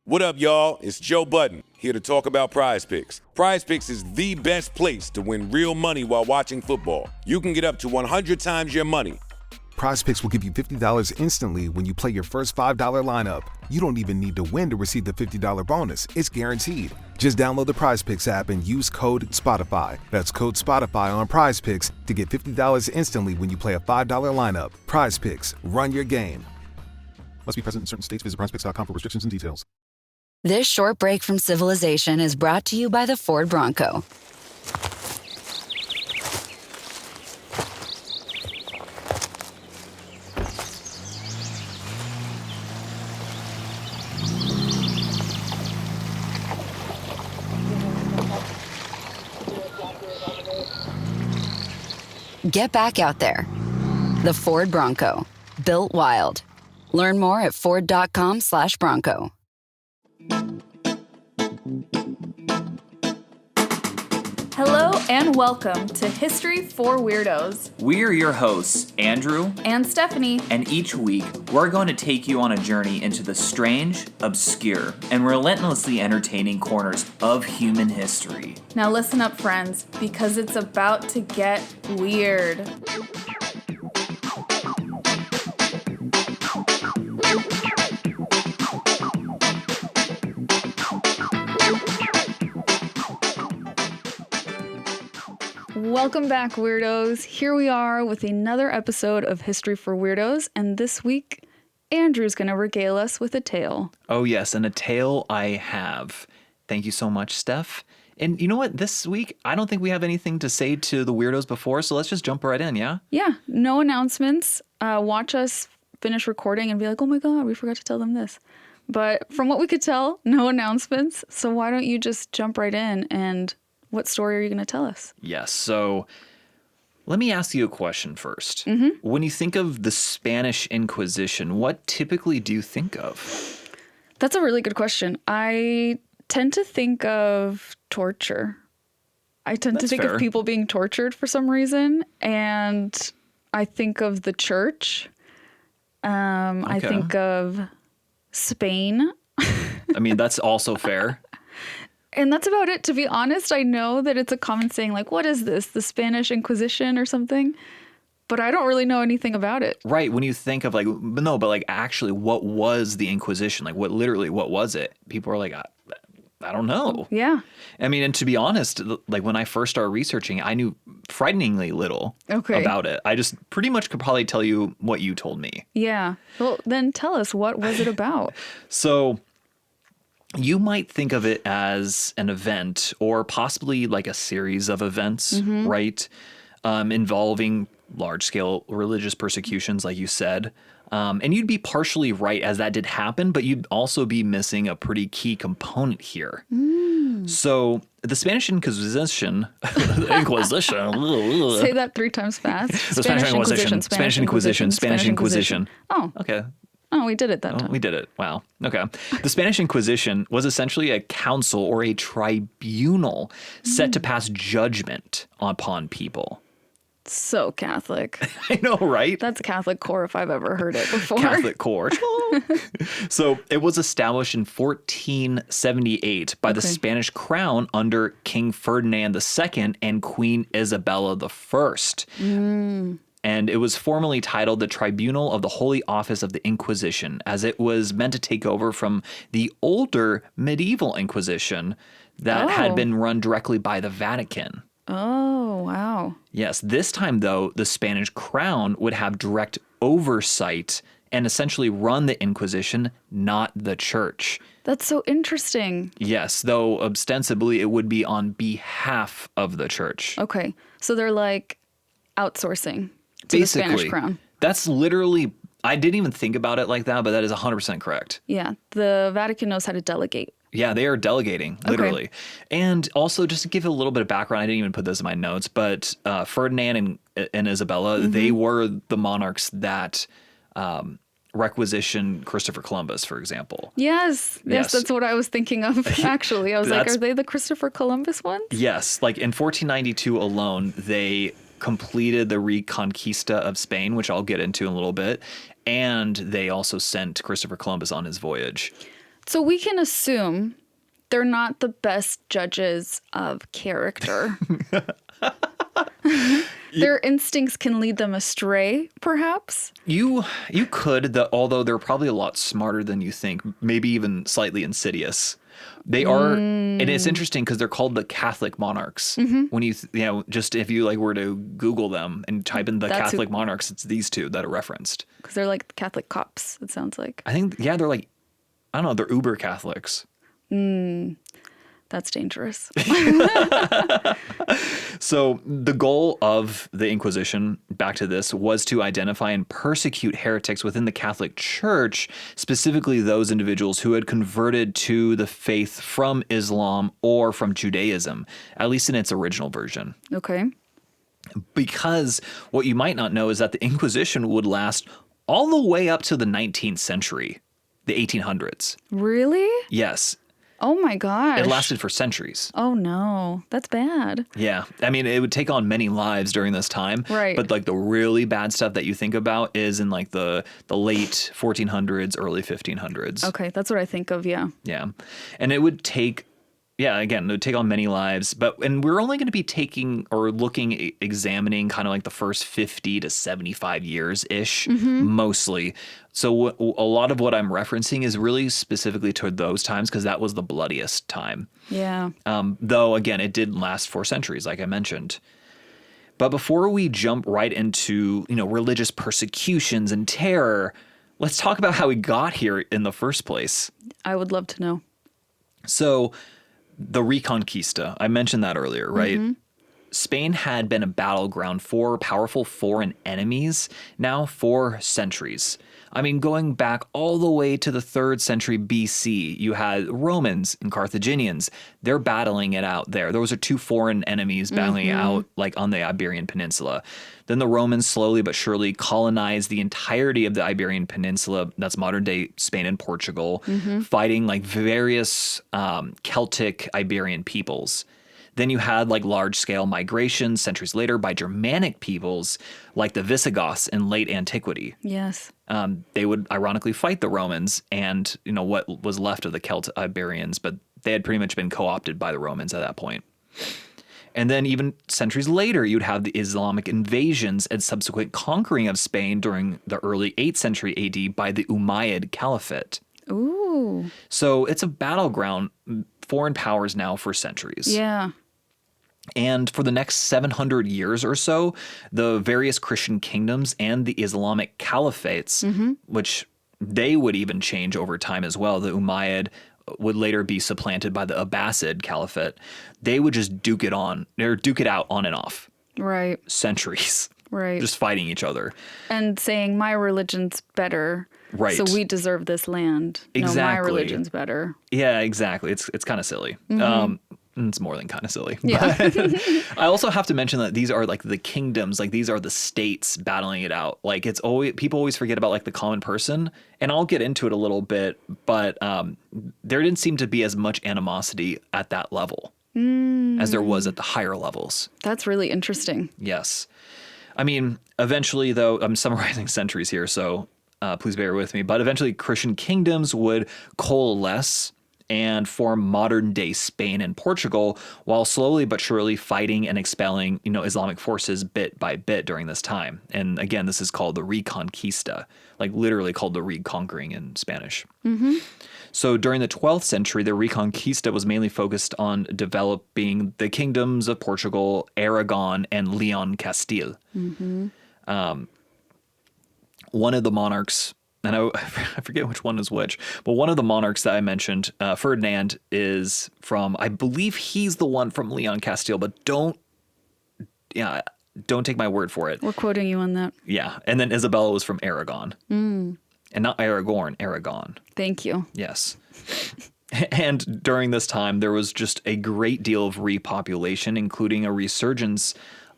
What up, y'all? It's Joe Budden, here to talk about Prize Picks. Prize Picks is the best place to win real money while watching football. You can get up to 100 times your money. Prize Picks will give you $50 instantly when you play your first $5 lineup. You don't even need to win to receive the $50 bonus. It's guaranteed. Just download the Prize Picks app and use code SPOTIFY. That's code SPOTIFY on Prize Picks to get $50 instantly when you play a $5 lineup. Prize Picks. Run your game. Must be present in certain states. Visit prizepicks.com for restrictions and details. This short break from civilization is brought to you by the Ford Bronco. Get back out there. The Ford Bronco. Built wild. Learn more at ford.com/bronco. Hello and welcome to History for Weirdos. We're your hosts, Andrew and Stephanie. And each week, we're going to take you on a journey into the strange, obscure, and relentlessly entertaining corners of human history. Now listen up, friends, because it's about to get weird. Welcome back, Weirdos. Here we are with another episode of History for Weirdos, and this week, Andrew's going to regale us with a tale. Oh yes, and a tale I have. Thank you so much, Steph. And you know what? This week, I don't think we have anything to say to the Weirdos before, so let's just jump right in, yeah? Yeah, no announcements. Watch us finish recording and be like, oh my god, we forgot to tell them this. But from what we could tell, no announcements. So why don't you just jump right in and... what story are you going to tell us? Yes, so let me ask you a question first. Mm-hmm. When you think of the Spanish Inquisition, what typically do you think of? That's a really good question. I tend to think of torture. I tend to think of people being tortured for some reason, and I think of the church. I think of Spain. I mean, that's also fair. And that's about it. To be honest, I know that it's a common saying, like, what is this? The Spanish Inquisition or something? But I don't really know anything about it. Right. When you think of but actually, what was the Inquisition? Like, what was it? People are like, I don't know. Yeah. I mean, and to be honest, like when I first started researching, I knew frighteningly little about it. I just pretty much could probably tell you what you told me. Yeah. Well, then tell us, what was it about? So... you might think of it as an event or possibly like a series of events, right? Involving large-scale religious persecutions, like you said. And you'd be partially right as that did happen, but you'd also be missing a pretty key component here. So the Spanish Inquisition... Say that 3 times fast. Spanish Inquisition. Oh. Okay. Oh, we did it that time. We did it. Wow. Okay. The Spanish Inquisition was essentially a council or a tribunal set to pass judgment upon people. So Catholic. I know, right? That's Catholic core if I've ever heard it before. Catholic core. So it was established in 1478 by the Spanish crown under King Ferdinand II and Queen Isabella I. And it was formally titled the Tribunal of the Holy Office of the Inquisition, as it was meant to take over from the older medieval Inquisition that had been run directly by the Vatican. Oh, wow. Yes. This time, though, the Spanish crown would have direct oversight and essentially run the Inquisition, not the church. That's so interesting. Yes, though ostensibly it would be on behalf of the church. Okay. So they're like outsourcing. To basically, the Spanish crown. That's literally, I didn't even think about it like that, but that is 100% correct. Yeah, the Vatican knows how to delegate. Yeah, they are delegating, literally. Okay. And also, just to give a little bit of background, I didn't even put this in my notes, but Ferdinand and Isabella, they were the monarchs that requisitioned Christopher Columbus, for example. Yes, that's what I was thinking of, actually. I was like, are they the Christopher Columbus ones? Yes, like in 1492 alone, they completed the Reconquista of Spain, which I'll get into in a little bit, and they also sent Christopher Columbus on his voyage. So we can assume they're not the best judges of character. Their instincts can lead them astray, perhaps? You could, although they're probably a lot smarter than you think, maybe even slightly insidious. They are, and it's interesting because they're called the Catholic monarchs. When just if you like were to Google them and type in the Catholic monarchs, it's these two that are referenced. Because they're like Catholic cops, it sounds like. I think, they're like, I don't know, they're uber Catholics. That's dangerous. So the goal of the Inquisition, back to this, was to identify and persecute heretics within the Catholic Church, specifically those individuals who had converted to the faith from Islam or from Judaism, at least in its original version. Okay. Because what you might not know is that the Inquisition would last all the way up to the 19th century, the 1800s. Really? Yes. Oh my gosh. It lasted for centuries. Oh no, that's bad. Yeah. I mean, it would take on many lives during this time. Right. But like the really bad stuff that you think about is in like the late 1400s, early 1500s. Okay, that's what I think of, yeah. Yeah. And it would take, again, it would take on many lives. And we're only going to be taking or examining kind of like the first 50 to 75 years-ish, mostly. So a lot of what I'm referencing is really specifically toward those times because that was the bloodiest time. Yeah. Though, again, it did last for centuries, like I mentioned. But before we jump right into, religious persecutions and terror, let's talk about how we got here in the first place. I would love to know. So the Reconquista, I mentioned that earlier, right? Spain had been a battleground for powerful foreign enemies now for centuries. I mean, going back all the way to the 3rd century BC, you had Romans and Carthaginians. They're battling it out there. Those are two foreign enemies battling it out like on the Iberian Peninsula. Then the Romans slowly but surely colonized the entirety of the Iberian Peninsula. That's modern day Spain and Portugal, fighting like various Celtic Iberian peoples. Then you had like large-scale migrations centuries later by Germanic peoples like the Visigoths in late antiquity. Yes. They would ironically fight the Romans and, what was left of the Celt Iberians, but they had pretty much been co-opted by the Romans at that point. And then even centuries later, you'd have the Islamic invasions and subsequent conquering of Spain during the early 8th century AD by the Umayyad Caliphate. Ooh. So it's a battleground, foreign powers now for centuries. Yeah. And for the next 700 years or so, the various Christian kingdoms and the Islamic caliphates, which they would even change over time as well. The Umayyad would later be supplanted by the Abbasid Caliphate. They would just duke it out on and off. Right. Centuries. Right. Just fighting each other. And saying, my religion's better. Right. So we deserve this land. Exactly. No, my religion's better. Yeah, exactly. It's kind of silly. It's more than kind of silly. Yeah. I also have to mention that these are like the kingdoms, like these are the states battling it out. Like it's always, people always forget about like the common person, and I'll get into it a little bit, but there didn't seem to be as much animosity at that level as there was at the higher levels. That's really interesting. Yes. I mean, eventually though, I'm summarizing centuries here, so please bear with me, but eventually Christian kingdoms would coalesce and form modern-day Spain and Portugal, while slowly but surely fighting and expelling, Islamic forces bit by bit during this time. And again, this is called the Reconquista, like literally called the reconquering in Spanish. So during the 12th century, the Reconquista was mainly focused on developing the kingdoms of Portugal, Aragon, and Leon Castile. One of the monarchs, and I forget which one is which, but one of the monarchs that I mentioned, Ferdinand, is from, I believe he's the one from Leon Castile, but don't take my word for it. We're quoting you on that. Yeah. And then Isabella was from Aragon. And not Aragorn, Aragon. Thank you. Yes. And during this time, there was just a great deal of repopulation, including a resurgence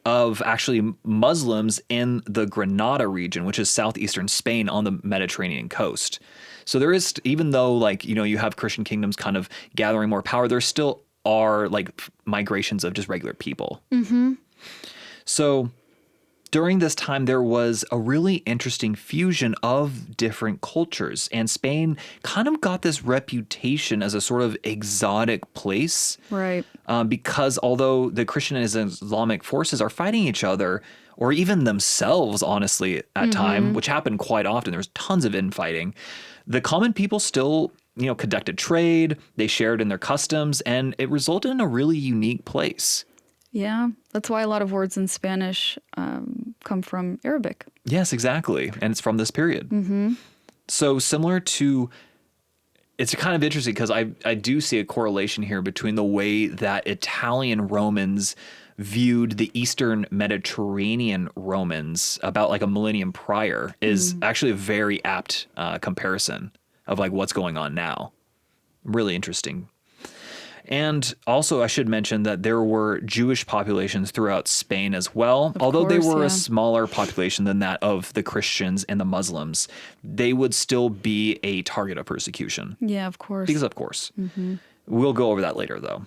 of actually Muslims in the Granada region, which is southeastern Spain on the Mediterranean coast. So there is, even though like, you have Christian kingdoms kind of gathering more power, there still are like migrations of just regular people. So during this time, there was a really interesting fusion of different cultures, and Spain kind of got this reputation as a sort of exotic place. Right. Because although the Christian and Islamic forces are fighting each other, or even themselves, honestly, at time, which happened quite often, there was tons of infighting, the common people still, conducted trade, they shared in their customs, and it resulted in a really unique place. Yeah, that's why a lot of words in Spanish come from Arabic. Yes, exactly. And it's from this period. So similar to, it's kind of interesting because I do see a correlation here between the way that Italian Romans viewed the Eastern Mediterranean Romans about like a millennium prior is actually a very apt comparison of like what's going on now. Really interesting. And also, I should mention that there were Jewish populations throughout Spain as well. Although they were a smaller population than that of the Christians and the Muslims, they would still be a target of persecution. Yeah, of course. Because of course. We'll go over that later, though.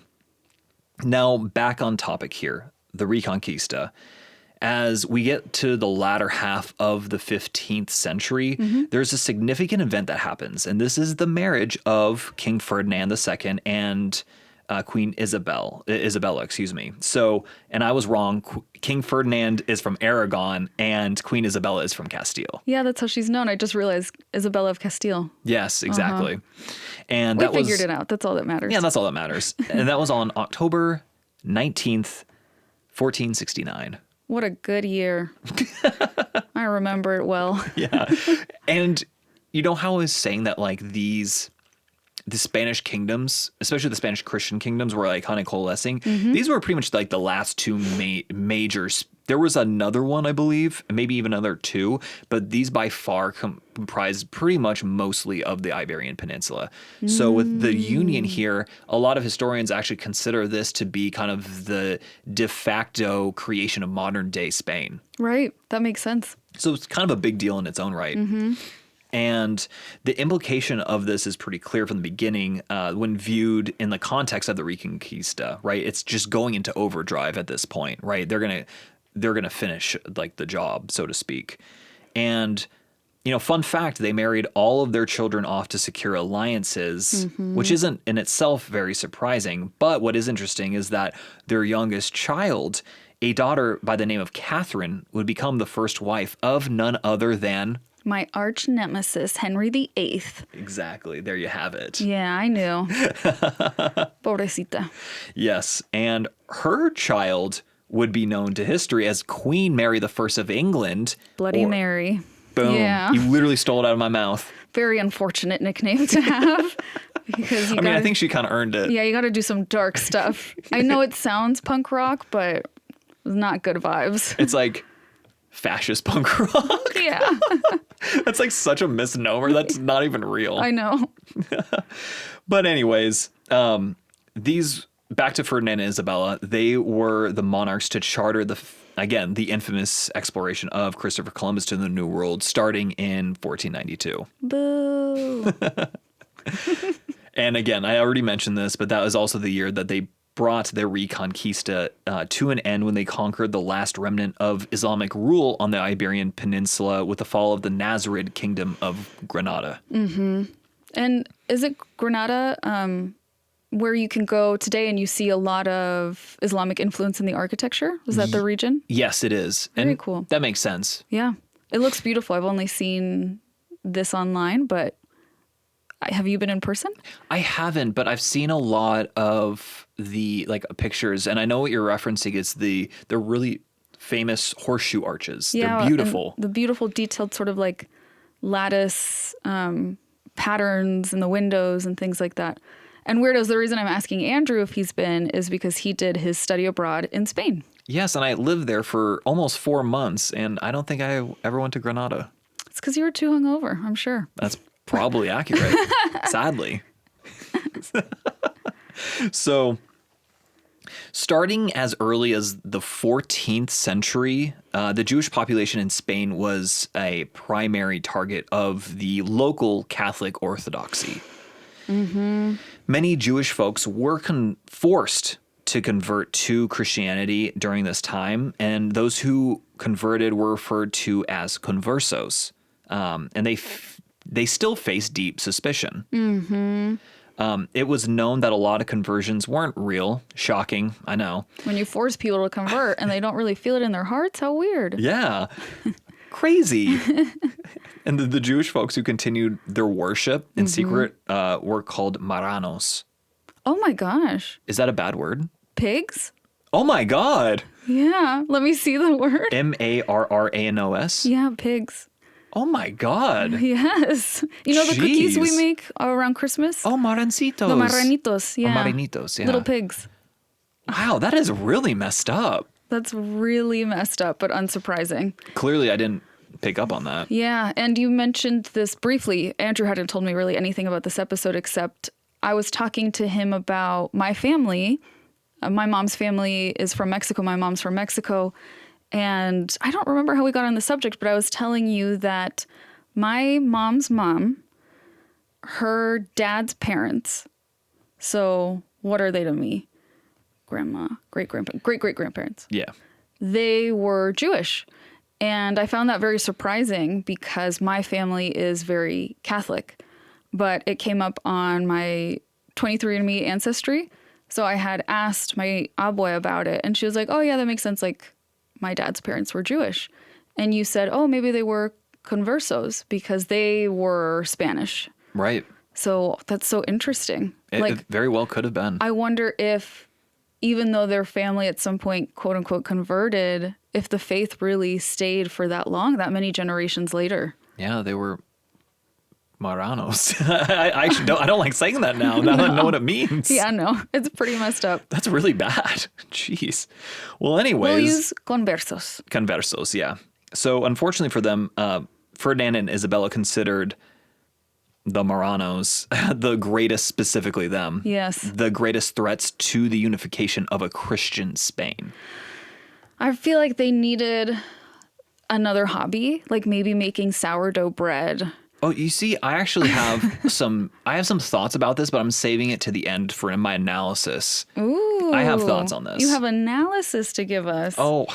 Now, back on topic here, the Reconquista. As we get to the latter half of the 15th century, there's a significant event that happens. And this is the marriage of King Ferdinand II and Queen Isabella, excuse me. So, and I was wrong. King Ferdinand is from Aragon and Queen Isabella is from Castile. Yeah, that's how she's known. I just realized Isabella of Castile. Yes, exactly. And we figured it out. That's all that matters. Yeah, that's all that matters. And that was on October 19th, 1469. What a good year. I remember it well. Yeah. And you know how I was saying that like the Spanish kingdoms, especially the Spanish Christian kingdoms, were like kind of coalescing. These were pretty much like the last two major. There was another one, I believe, and maybe even another two, but these by far comprised pretty much mostly of the Iberian Peninsula. So with the union here, a lot of historians actually consider this to be kind of the de facto creation of modern day Spain. Right. That makes sense. So it's kind of a big deal in its own right. And the implication of this is pretty clear from the beginning when viewed in the context of the Reconquista, right? It's just going into overdrive at this point, right? They're gonna finish like the job, so to speak. And fun fact, they married all of their children off to secure alliances, which isn't in itself very surprising. But what is interesting is that their youngest child, a daughter by the name of Catherine, would become the first wife of none other than my arch nemesis, Henry VIII. Exactly. There you have it. Yeah, I knew. Pobrecita. Yes. And her child would be known to history as Queen Mary I of England. Bloody Mary. Boom. Yeah. You literally stole it out of my mouth. Very unfortunate nickname to have. Because I think she kind of earned it. Yeah, you got to do some dark stuff. I know it sounds punk rock, but it's not good vibes. It's like fascist punk rock. Yeah. That's like such a misnomer. That's not even real. I know. But anyways, these, back to Ferdinand and Isabella, they were the monarchs to charter the infamous exploration of Christopher Columbus to the New World starting in 1492. Boo. And again, I already mentioned this, but that was also the year that they brought their Reconquista to an end when they conquered the last remnant of Islamic rule on the Iberian Peninsula with the fall of the Nasrid Kingdom of Granada. And is it Granada where you can go today and you see a lot of Islamic influence in the architecture? Is that the region? Yes, it is. Very cool. That makes sense. Yeah. It looks beautiful. I've only seen this online, but have you been in person? I haven't, but I've seen a lot of the pictures, and I know what you're referencing is the really famous horseshoe arches. Yeah, they're beautiful. The beautiful detailed sort of like lattice patterns in the windows and things like that. And Weirdos, the reason I'm asking Andrew if he's been is because he did his study abroad in Spain. Yes, and I lived there for almost 4 months, and I don't think I ever went to Granada. It's because you were too hungover, I'm sure. That's probably accurate, sadly. So, starting as early as the 14th century, the Jewish population in Spain was a primary target of the local Catholic orthodoxy. Many Jewish folks were forced to convert to Christianity during this time, and those who converted were referred to as conversos, and they still face deep suspicion. It was known that a lot of conversions weren't real. Shocking, I know. When you force people to convert and they don't really feel it in their hearts, how weird. Yeah. Crazy. And the Jewish folks who continued their worship in secret were called marranos. Oh my gosh. Is that a bad word? Pigs? Oh my God. Yeah. Let me see the word. Marranos? Yeah, pigs. Oh my God. Yes. You know the cookies we make around Christmas? Oh, marrancitos. The marranitos. Yeah. Or marranitos, yeah. Little pigs. Wow, that is really messed up. That's really messed up, but unsurprising. Clearly, I didn't pick up on that. Yeah, and you mentioned this briefly. Andrew hadn't told me really anything about this episode except I was talking to him about my family. My mom's family is from Mexico. My mom's from Mexico. And I don't remember how we got on the subject, but I was telling you that my mom's mom, her dad's parents, so what are they to me? Grandma, great-great-grandparents. Yeah. They were Jewish. And I found that very surprising because my family is very Catholic. But it came up on my 23andMe ancestry. So I had asked my abuela about it. And she was like, oh, yeah, that makes sense. Like, my dad's parents were Jewish. And you said, oh, maybe they were conversos because they were Spanish. Right. So that's so interesting. It very well could have been. I wonder if, even though their family at some point, quote unquote, converted, if the faith really stayed for that long, that many generations later. Yeah, they were marranos. I actually don't. I don't like saying that now. Now I know what it means. Yeah, no, it's pretty messed up. That's really bad. Jeez. Well, anyways. We'll use conversos. Conversos, yeah. So unfortunately for them, Ferdinand and Isabella considered the Marranos the greatest, specifically them. Yes. The greatest threats to the unification of a Christian Spain. I feel like they needed another hobby, like maybe making sourdough bread. Oh, you see, I actually have some thoughts about this, but I'm saving it to the end for my analysis. Ooh. I have thoughts on this. You have analysis to give us. Oh,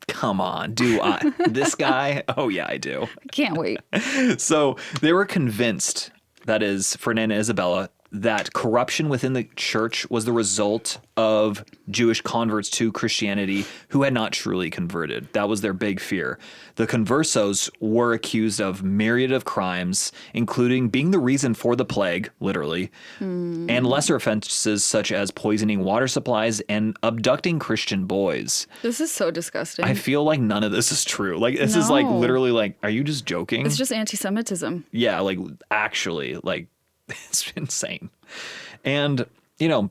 come on. Do I? This guy? Oh, yeah, I do. Can't wait. So they were convinced, that is, Ferdinand and Isabella, that corruption within the church was the result of Jewish converts to Christianity who had not truly converted. That was their big fear. The conversos were accused of myriad of crimes, including being the reason for the plague, literally, and lesser offenses such as poisoning water supplies and abducting Christian boys. This is so disgusting. I feel like none of this is true. Like, this is like literally like, are you just joking? It's just anti-Semitism. Yeah, like actually, like, it's insane. And, you know,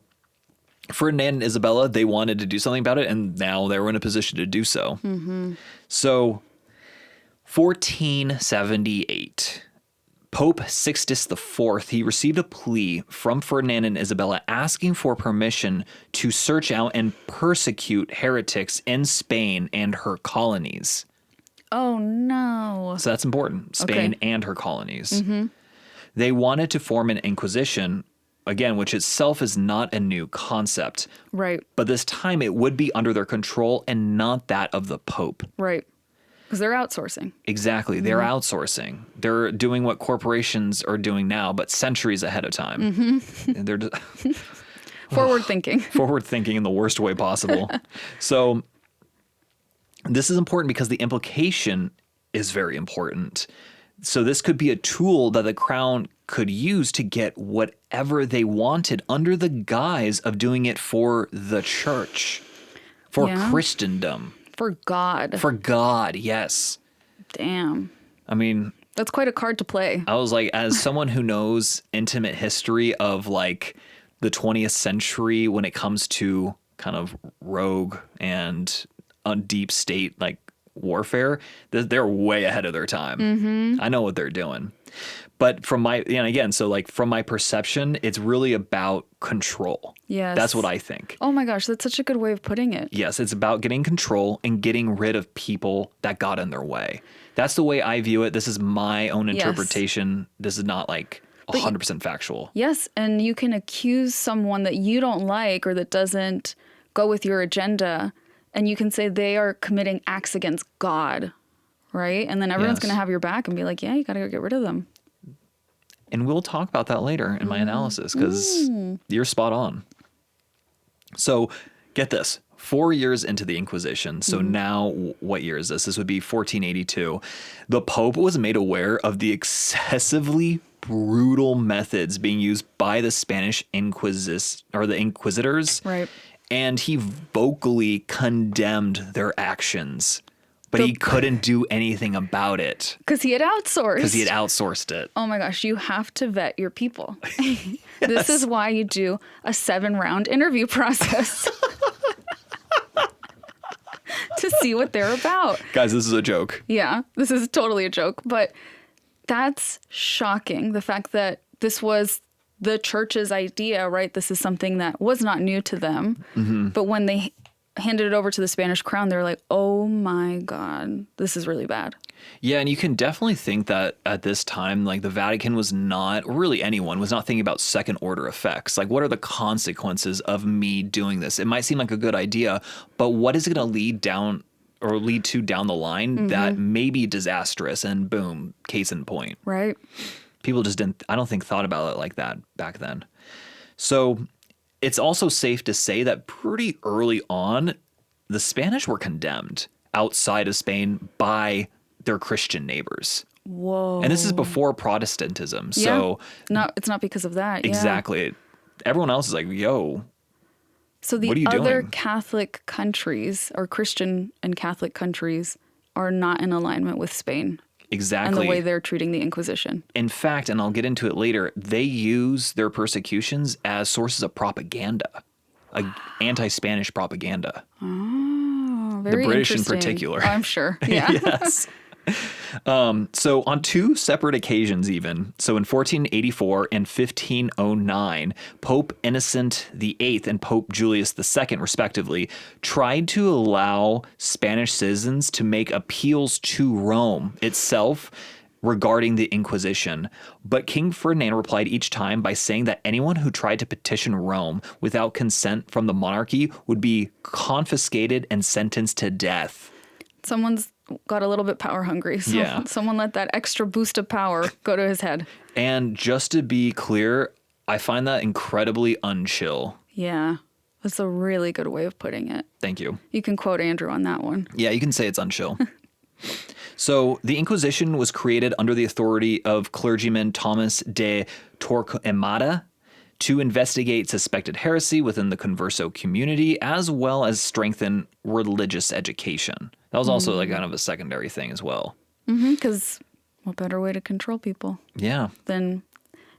Ferdinand and Isabella, they wanted to do something about it, and now they were in a position to do so. So, 1478, Pope Sixtus IV, he received a plea from Ferdinand and Isabella asking for permission to search out and persecute heretics in Spain and her colonies. Oh, no. So that's important. Spain and her colonies. They wanted to form an inquisition, again, which itself is not a new concept. Right. But this time it would be under their control and not that of the Pope. Right. Because they're outsourcing. Exactly. They're outsourcing. They're doing what corporations are doing now, but centuries ahead of time. And they're just Forward thinking. Forward thinking in the worst way possible. So this is important because the implication is very important. So this could be a tool that the crown could use to get whatever they wanted under the guise of doing it for the church, for Christendom. For God. For God, yes. Damn. I mean, that's quite a card to play. I was like, as someone who knows intimate history of like the 20th century when it comes to kind of rogue and deep state like warfare, they're way ahead of their time. I know what they're doing. But from my, and again, so like from my perception, it's really about control. Yes. That's what I think. Oh my gosh, that's such a good way of putting it. Yes, it's about getting control and getting rid of people that got in their way. That's the way I view it. This is my own interpretation. This is not like 100% factual. Yes, and you can accuse someone that you don't like or that doesn't go with your agenda, And you can say they are committing acts against God, right? And then everyone's going to have your back and be like, yeah, you got to go get rid of them. And we'll talk about that later in my analysis because you're spot on. So get this. 4 years into the Inquisition, so now what year is this? This would be 1482. The Pope was made aware of the excessively brutal methods being used by the Spanish inquisitors. Right. And he vocally condemned their actions, but he couldn't do anything about it. Because he had outsourced. It. Oh my gosh, you have to vet your people. This is why you do a 7-round interview process. To see what they're about. Guys, this is a joke. Yeah, this is totally a joke. But that's shocking. The fact that this was the church's idea, right? This is something that was not new to them. Mm-hmm. But when they handed it over to the Spanish crown, they're like, oh my God, this is really bad. Yeah, and you can definitely think that at this time, like the Vatican was not, or really anyone, was not thinking about second order effects. Like, what are the consequences of me doing this? It might seem like a good idea, but what is it going to lead to down the line that may be disastrous? And boom, case in point. Right. People just didn't, I don't think, thought about it like that back then. So it's also safe to say that pretty early on, the Spanish were condemned outside of Spain by their Christian neighbors. Whoa. And this is before Protestantism. So it's not because of that. Exactly. Yeah. Everyone else is like, yo, so the what are you other doing? Catholic countries or Christian and Catholic countries are not in alignment with Spain. Exactly. And the way they're treating the Inquisition. In fact, and I'll get into it later, they use their persecutions as sources of propaganda, anti-Spanish propaganda. Oh, very the British in interesting. particular. Oh, I'm sure. Yeah. Yes. So on 2 separate occasions even, so in 1484 and 1509, Pope Innocent VIII and Pope Julius II, respectively, tried to allow Spanish citizens to make appeals to Rome itself regarding the Inquisition. But King Ferdinand replied each time by saying that anyone who tried to petition Rome without consent from the monarchy would be confiscated and sentenced to death. Someone's got a little bit power hungry. So someone let that extra boost of power go to his head. And just to be clear, I find that incredibly unchill. Yeah. That's a really good way of putting it. Thank you. You can quote Andrew on that one. Yeah, you can say it's unchill. So the Inquisition was created under the authority of clergyman Thomas de Torquemada to investigate suspected heresy within the Converso community, as well as strengthen religious education. That was also like kind of a secondary thing as well. Because what better way to control people? Yeah. Than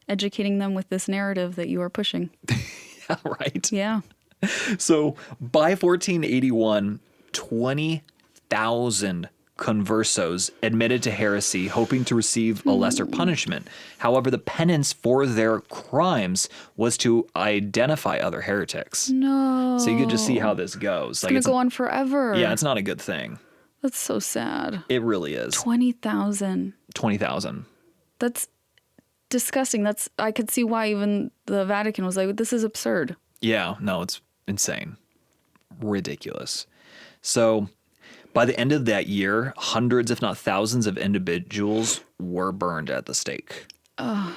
educating them with this narrative that you are pushing. Yeah, right. Yeah. So by 1481, 20,000 conversos admitted to heresy, hoping to receive a lesser punishment. However, the penance for their crimes was to identify other heretics. No. So you could just see how this goes. It's going to go on forever. Yeah, it's not a good thing. That's so sad. It really is. 20,000. 20,000. That's disgusting. I could see why even the Vatican was like, this is absurd. Yeah, no, it's insane. Ridiculous. So by the end of that year, hundreds, if not thousands, of individuals were burned at the stake. Oh,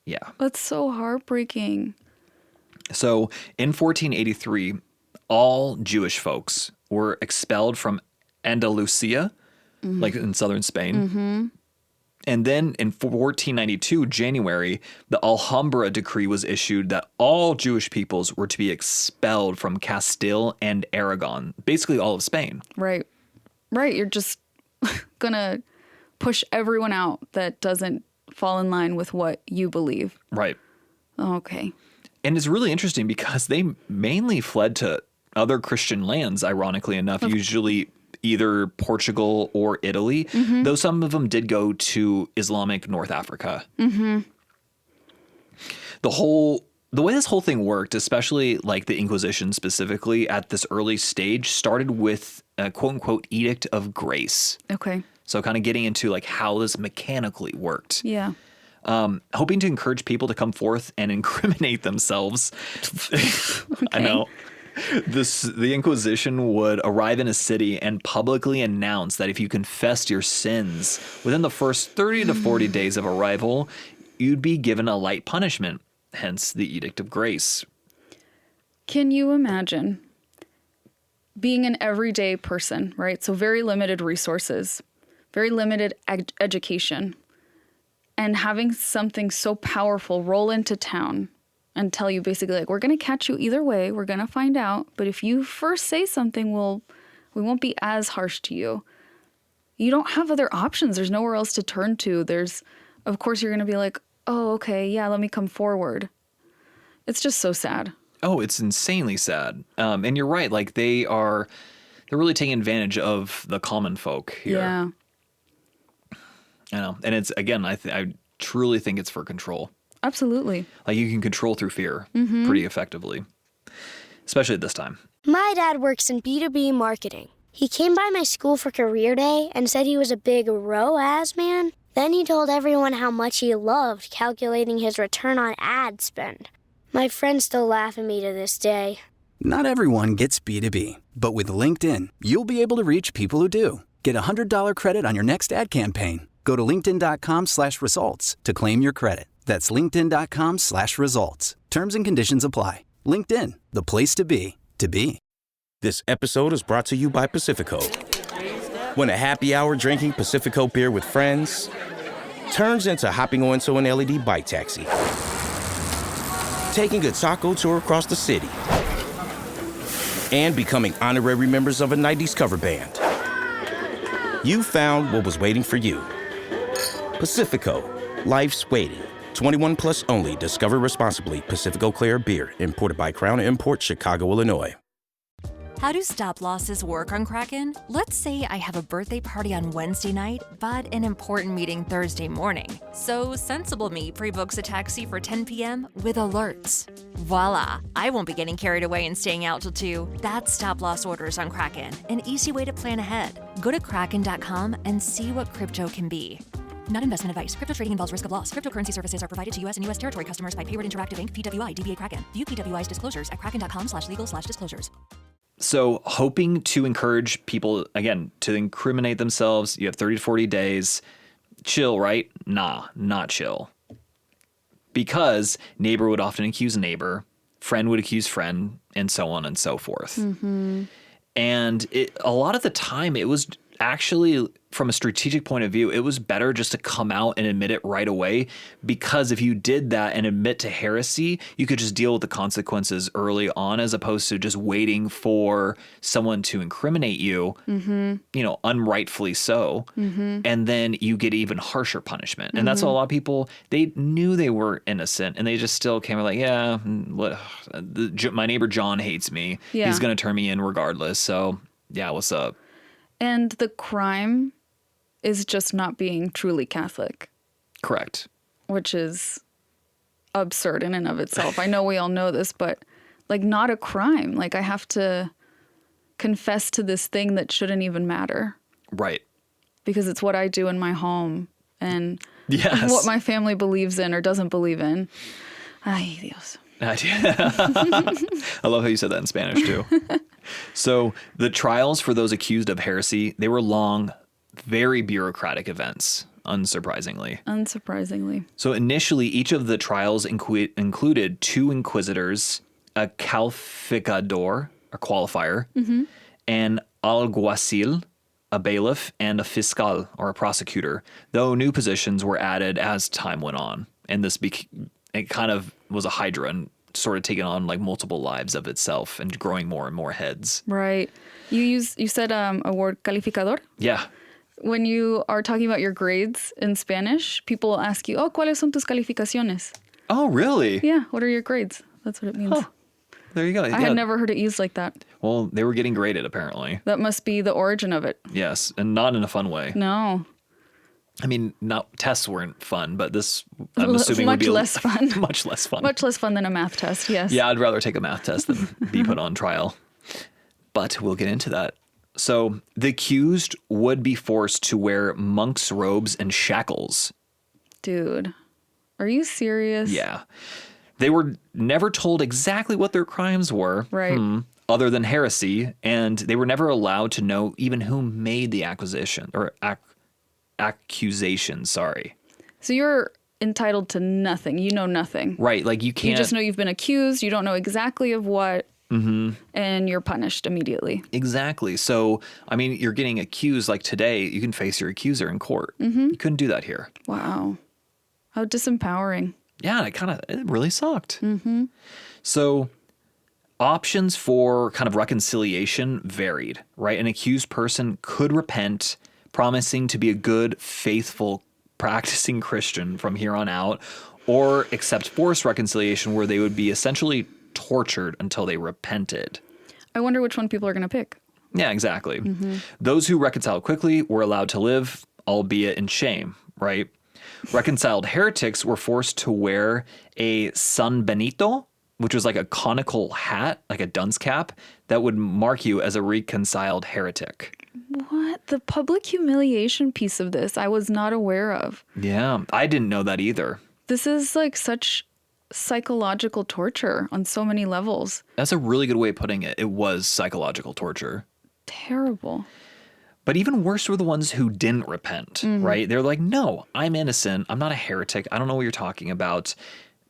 yeah. That's so heartbreaking. So in 1483, all Jewish folks were expelled from Andalusia, like in southern Spain. And then in 1492, January, the Alhambra decree was issued that all Jewish peoples were to be expelled from Castile and Aragon, basically all of Spain. Right. Right. You're just going to push everyone out that doesn't fall in line with what you believe. Right. Okay. And it's really interesting because they mainly fled to other Christian lands, ironically enough, usually either Portugal or Italy, though some of them did go to Islamic North Africa. The way this whole thing worked, especially like the Inquisition specifically at this early stage, started with a quote unquote edict of grace. Okay. So kind of getting into like how this mechanically worked. Yeah. Hoping to encourage people to come forth and incriminate themselves. Okay. I know. The Inquisition would arrive in a city and publicly announce that if you confessed your sins within the first 30 to 40 days of arrival, you'd be given a light punishment, hence the Edict of Grace. Can you imagine being an everyday person, right? So very limited resources, very limited education, and having something so powerful roll into town and tell you basically like, we're going to catch you either way. We're going to find out. But if you first say something, we won't be as harsh to you. You don't have other options. There's nowhere else to turn to. Of course, you're going to be like, oh, okay, yeah, let me come forward. It's just so sad. Oh, it's insanely sad. And you're right. Like they're really taking advantage of the common folk here. Yeah. I know. And it's, again, I truly think it's for control. Absolutely. Like you can control through fear pretty effectively, especially at this time. My dad works in B2B marketing. He came by my school for career day and said he was a big ROAS man. Then he told everyone how much he loved calculating his return on ad spend. My friends still laugh at me to this day. Not everyone gets B2B, but with LinkedIn, you'll be able to reach people who do. Get a $100 credit on your next ad campaign. Go to linkedin.com/results to claim your credit. That's linkedin.com/results. Terms and conditions apply. LinkedIn, the place to be, to be. This episode is brought to you by Pacifico. When a happy hour drinking Pacifico beer with friends turns into hopping onto an LED bike taxi, taking a taco tour across the city, and becoming honorary members of a 90s cover band. You found what was waiting for you. Pacifico, life's waiting. 21 plus only. Discover responsibly. Pacifico Clear Beer, imported by Crown Imports, Chicago, Illinois. How do stop losses work on Kraken? Let's say I have a birthday party on Wednesday night, but an important meeting Thursday morning. So Sensible Me pre-books a taxi for 10 p.m. with alerts. Voila! I won't be getting carried away and staying out till 2. That's stop loss orders on Kraken, an easy way to plan ahead. Go to kraken.com and see what crypto can be. Not investment advice. Crypto trading involves risk of loss. Cryptocurrency services are provided to U.S. and U.S. territory customers by Payward Interactive Inc., PWI, DBA Kraken. View PWI's disclosures at kraken.com/legal/disclosures. So hoping to encourage people, again, to incriminate themselves. You have 30 to 40 days. Chill, right? Nah, not chill. Because neighbor would often accuse neighbor, friend would accuse friend, and so on and so forth. And a lot of the time, it was actually, from a strategic point of view, it was better just to come out and admit it right away, because if you did that and admit to heresy, you could just deal with the consequences early on, as opposed to just waiting for someone to incriminate you, unrightfully so, and then you get even harsher punishment. And that's what a lot of people, they knew they were innocent, and they just still came like, yeah, my neighbor John hates me. Yeah. He's going to turn me in regardless. So yeah, what's up? And the crime is just not being truly Catholic. Correct. Which is absurd in and of itself. I know we all know this, but like, not a crime. Like, I have to confess to this thing that shouldn't even matter. Right. Because it's what I do in my home and what my family believes in or doesn't believe in. Ay, Dios. I love how you said that in Spanish too. So the trials for those accused of heresy, they were long, very bureaucratic events, unsurprisingly. So initially, each of the trials included 2 inquisitors, a calificador, a qualifier, an alguacil, a bailiff, and a fiscal, or a prosecutor, though new positions were added as time went on. And this it kind of was a hydra and sort of taking on like multiple lives of itself and growing more and more heads. Right. You said a word, calificador? Yeah. When you are talking about your grades in Spanish, people will ask you, ¿cuáles son tus calificaciones? Oh, really? Yeah. What are your grades? That's what it means. Oh, there you go. I had never heard it used like that. Well, they were getting graded, apparently. That must be the origin of it. Yes, and not in a fun way. No. I mean, tests weren't fun, but this, I'm assuming, would be less fun. Much less fun. Much less fun than a math test, yes. Yeah, I'd rather take a math test than be put on trial. But we'll get into that. So the accused would be forced to wear monks' robes and shackles. Dude, are you serious? Yeah. They were never told exactly what their crimes were. Right. other than heresy, and they were never allowed to know even who made the accusation. Sorry. So you're entitled to nothing. You know nothing. Right. Like you can't. You just know you've been accused. You don't know exactly of what. And you're punished immediately. Exactly. So, I mean, you're getting accused like today. You can face your accuser in court. You couldn't do that here. Wow. How disempowering. Yeah, it really sucked. So options for kind of reconciliation varied, right? An accused person could repent, promising to be a good, faithful, practicing Christian from here on out, or accept forced reconciliation where they would be essentially tortured until they repented. I wonder which one people are going to pick. Yeah, exactly. Those who reconciled quickly were allowed to live, albeit in shame, right? Reconciled heretics were forced to wear a San Benito, which was like a conical hat, like a dunce cap, that would mark you as a reconciled heretic. What? The public humiliation piece of this I was not aware of. Yeah, I didn't know that either. This is like such psychological torture on so many levels. That's a really good way of putting it. It was psychological torture. Terrible. But even worse were the ones who didn't repent, right? They're like, no, I'm innocent. I'm not a heretic. I don't know what you're talking about.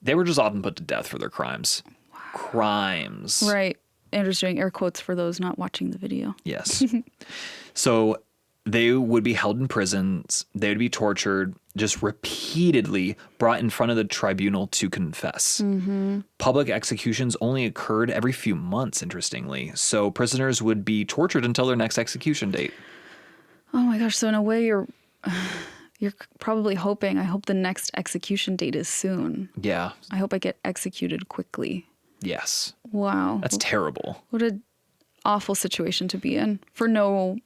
They were just often put to death for their crimes. Wow. Crimes. Right. Andrew's doing air quotes for those not watching the video. Yes. So they would be held in prisons. They would be tortured, just repeatedly brought in front of the tribunal to confess. Public executions only occurred every few months, interestingly. So prisoners would be tortured until their next execution date. Oh my gosh. So in a way, you're probably hoping, I hope the next execution date is soon. Yeah. I hope I get executed quickly. Yes. Wow. That's terrible. What an awful situation to be in for no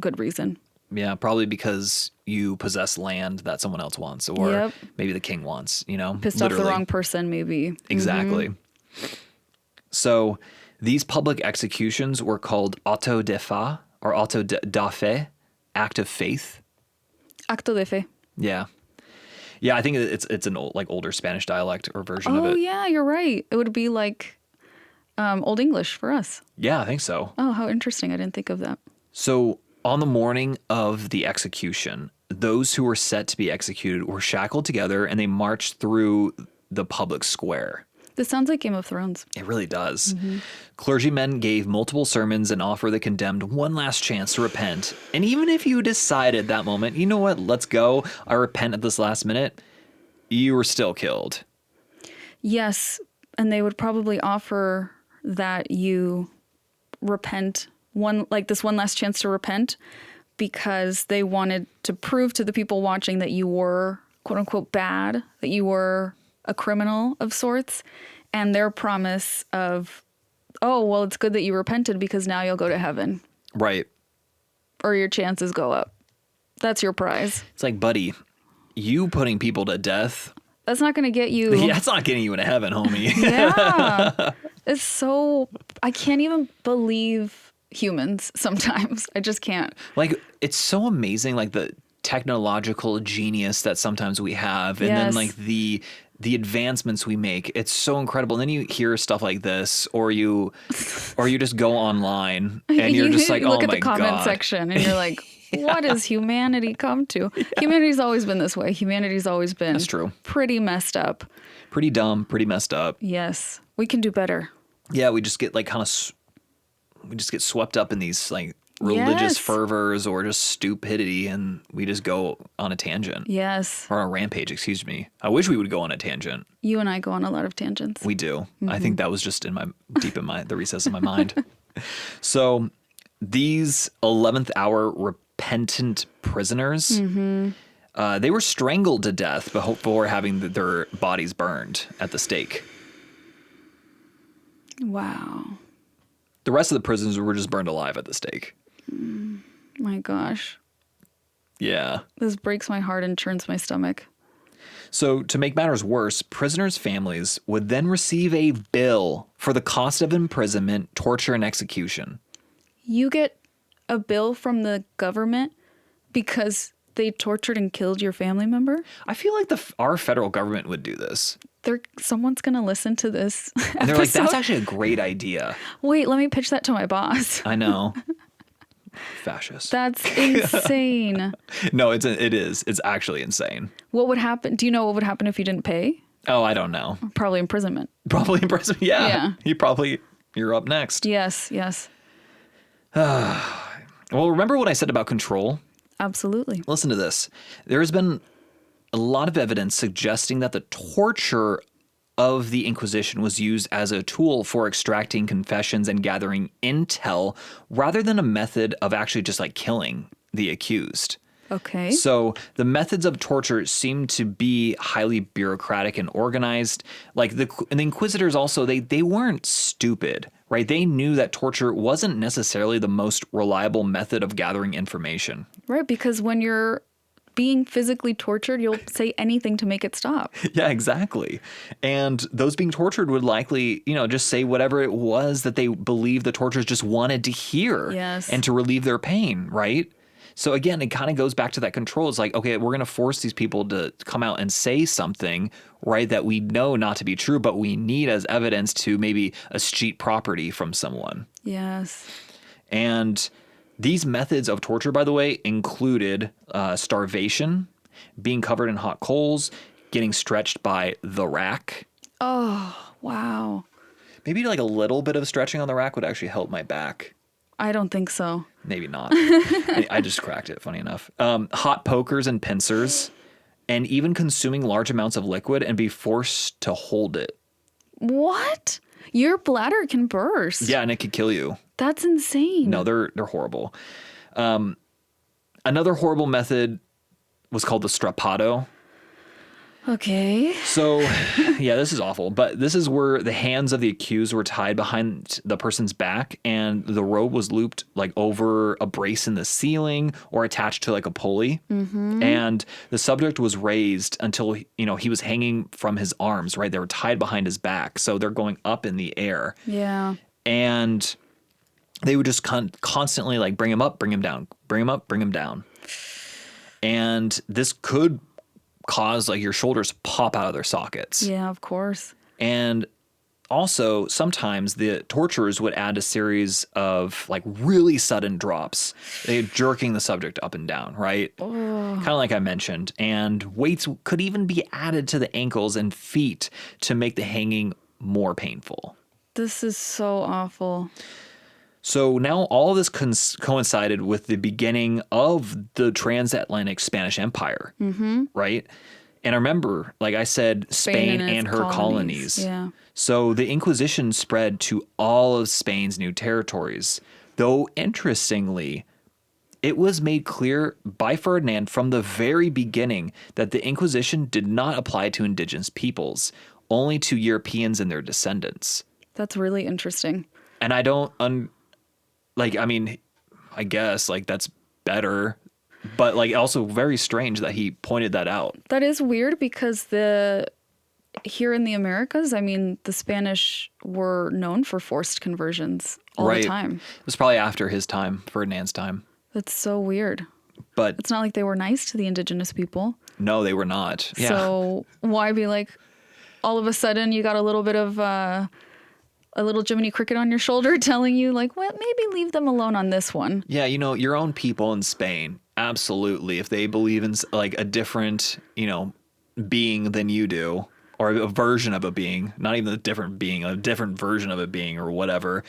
good reason. Yeah, probably because you possess land that someone else wants, or maybe the king wants, you know? Pissed off the wrong person, maybe. Exactly. So these public executions were called auto de fe, or auto da fe, act of faith. Acto de fe. Yeah. Yeah, I think it's an older Spanish dialect or version of it. Oh, yeah, you're right. It would be like Old English for us. Yeah, I think so. Oh, how interesting. I didn't think of that. So on the morning of the execution, those who were set to be executed were shackled together and they marched through the public square. This sounds like Game of Thrones. It really does. Clergymen gave multiple sermons and offered the condemned one last chance to repent. And even if you decided that moment, you know what, let's go, I repent at this last minute, you were still killed. Yes, and they would probably offer that you repent this one last chance to repent because they wanted to prove to the people watching that you were quote unquote bad, that you were a criminal of sorts, and their promise of, oh, well, it's good that you repented because now you'll go to heaven. Right. Or your chances go up. That's your prize. It's like, buddy, you putting people to death. That's not going to get you. Yeah, it's not getting you into heaven, homie. Yeah. It's so, I can't even believe humans sometimes. I just can't. Like, it's so amazing, like the technological genius that sometimes we have, and then like the advancements we make. It's so incredible. And then you hear stuff like this, or you just go online and you're just like, oh my God. Look at the comment section and you're like, what has humanity come to? Yeah. Humanity's always been this way. Humanity's always been That's true. Pretty messed up. Pretty dumb, pretty messed up. Yes. We can do better. Yeah, we just get like we just get swept up in these like religious fervors or just stupidity, and we just go on a tangent. Yes. Or on a rampage, excuse me. I wish we would go on a tangent. You and I go on a lot of tangents. We do. I think that was just deep in the recess of my mind. So these 11th hour repentant prisoners, they were strangled to death before having their bodies burned at the stake. Wow. The rest of the prisoners were just burned alive at the stake. My gosh. Yeah. This breaks my heart and churns my stomach. So to make matters worse, prisoners' families would then receive a bill for the cost of imprisonment, torture, and execution. You get a bill from the government because they tortured and killed your family member? I feel like our federal government would do this. Someone's going to listen to this And they're like, that's actually a great idea. Wait, let me pitch that to my boss. I know. Fascist. That's insane. No, it is. It's actually insane. What would happen? Do you know what would happen if you didn't pay? Oh, I don't know. Probably imprisonment. Probably imprisonment. Yeah. You're up next. Yes. Well, remember what I said about control? Absolutely. Listen to this. There has been a lot of evidence suggesting that the torture of the Inquisition was used as a tool for extracting confessions and gathering intel rather than a method of actually just like killing the accused. Okay. So the methods of torture seem to be highly bureaucratic and organized. Like the inquisitors also, they weren't stupid, right? They knew that torture wasn't necessarily the most reliable method of gathering information. Right, because when you're being physically tortured, you'll say anything to make it stop. Yeah, exactly. And those being tortured would likely, just say whatever it was that they believe the torturers just wanted to hear. Yes. And to relieve their pain, right? So again, it kind of goes back to that control. It's like, okay, we're going to force these people to come out and say something, right, that we know not to be true, but we need as evidence to maybe escheat property from someone. Yes. And these methods of torture, by the way, included starvation, being covered in hot coals, getting stretched by the rack. Oh, wow. Maybe like a little bit of stretching on the rack would actually help my back. I don't think so. Maybe not. I just cracked it, funny enough. Hot pokers and pincers, and even consuming large amounts of liquid and be forced to hold it. What? Your bladder can burst. Yeah, and it could kill you. That's insane. No, they're horrible. Another horrible method was called the strappado. Okay. So, yeah, this is awful. But this is where the hands of the accused were tied behind the person's back, and the rope was looped like over a brace in the ceiling or attached to like a pulley. Mm-hmm. And the subject was raised until, he was hanging from his arms, right? They were tied behind his back. So they're going up in the air. Yeah. And they would just constantly like bring him up, bring him down, bring him up, bring him down. And this could cause like your shoulders pop out of their sockets. Yeah, of course. And also sometimes the torturers would add a series of like really sudden drops. They're jerking the subject up and down, right? Oh. Kind of like I mentioned. And weights could even be added to the ankles and feet to make the hanging more painful. This is so awful. So now all of this coincided with the beginning of the transatlantic Spanish Empire, right? And I remember, like I said, Spain and her colonies. Yeah. So the Inquisition spread to all of Spain's new territories. Though, interestingly, it was made clear by Ferdinand from the very beginning that the Inquisition did not apply to indigenous peoples, only to Europeans and their descendants. That's really interesting. And I don't... I guess like that's better, but like also very strange that he pointed that out. That is weird because here in the Americas, the Spanish were known for forced conversions all the time. It was probably after his time, Ferdinand's time. That's so weird. But it's not like they were nice to the indigenous people. No, they were not. Yeah. So why be like, all of a sudden you got a little bit of a little Jiminy Cricket on your shoulder telling you like, well, maybe leave them alone on this one. Yeah, your own people in Spain, absolutely. If they believe in like a different, being than you do, or a version of a being, not even a different being, a different version of a being or whatever.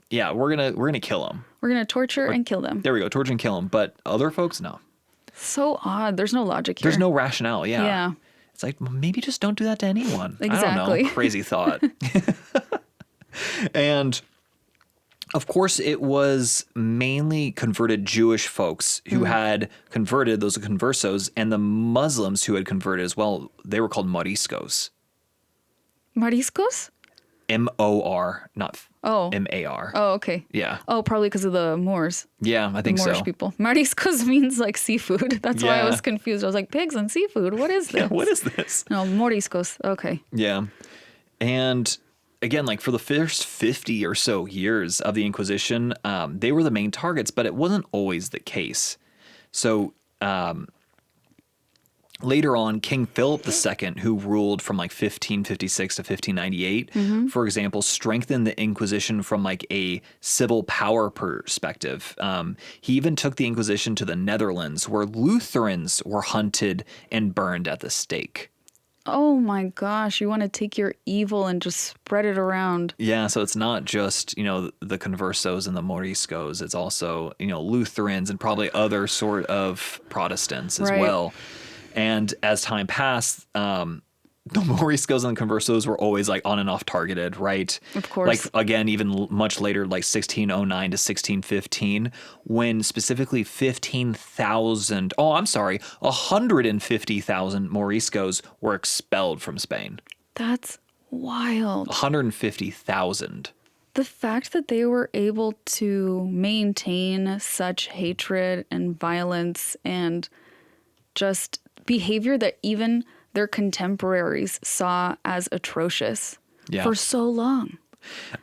Yeah, we're gonna kill them. We're gonna torture and kill them. There we go, torture and kill them. But other folks, no. So odd. There's no logic here. There's no rationale. Yeah. Yeah. It's like maybe just don't do that to anyone. Exactly. I don't know. Crazy thought. And of course, it was mainly converted Jewish folks who had converted, those conversos, and the Muslims who had converted as well. They were called moriscos. Moriscos? M-O-R, not M-A-R. Oh, okay. Yeah. Oh, probably because of the Moors. Yeah, I think so. Moorish people. Moriscos means like seafood. That's why I was confused. I was like, pigs and seafood. What is this? Yeah, what is this? No, moriscos. Okay. Yeah. And again, like for the first 50 or so years of the Inquisition, they were the main targets, but it wasn't always the case. So Later on, King Philip II, who ruled from like 1556 to 1598, for example, strengthened the Inquisition from like a civil power perspective. He even took the Inquisition to the Netherlands, where Lutherans were hunted and burned at the stake. Oh my gosh, you want to take your evil and just spread it around. Yeah, so it's not just, the conversos and the moriscos. It's also, Lutherans and probably other sort of Protestants as well. And as time passed, the Moriscos and the Conversos were always like on and off targeted, right? Of course. Like, again, even much later, like 1609 to 1615, when specifically 150,000 Moriscos were expelled from Spain. That's wild. 150,000. The fact that they were able to maintain such hatred and violence and just behavior that even their contemporaries saw as atrocious for so long.